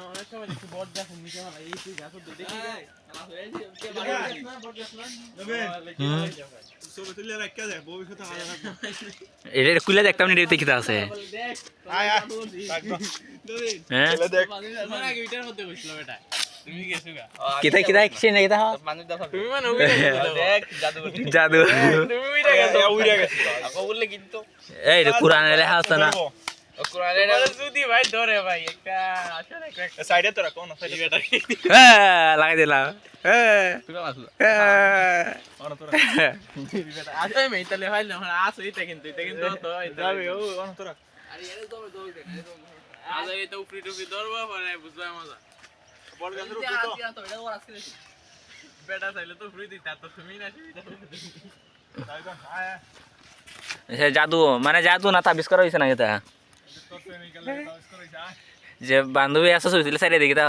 অনেক সময় দেখি বট গাছ নিচে মারা এই তুই গাছ দেখি এটা খুলে দেখতাম না দেখতে কিতা আছে হ্যাঁ কিতা কিতা একছে না কিতা তুমি মানে দেখ জাদু জাদু তুমি উইরা গেছো আকো বললে কিন্তু এই রে কুরআনে লেখা আছে না কুরআনে যদি ভাই ধরে ভাই একটা আসলে একটা সাইডে তো রাখো না সাইডে বেটা হ্যাঁ লাগাই দিলাম হ্যাঁ তুই আসলো হ্যাঁ অন তোরা বেটা আসলে মেই তাহলে হয় না আসো এটা কিন্তু তো যাবে ও অন তোরা আরে এর তো দৌড় আজ এই তো উপরি টুপি ধরবা পরে বুঝবা মজা বল গাছের উপরে তো এটা ওর আজকে বেটা চাইলে তো ফ্রি দিতা তো তুমি না সুবিধা সে জাদু মানে জাদু না তাবিজ করা হয়েছে না এটা যে বান্ধবী আসা শুয়েছিল সাইডে দেখি তা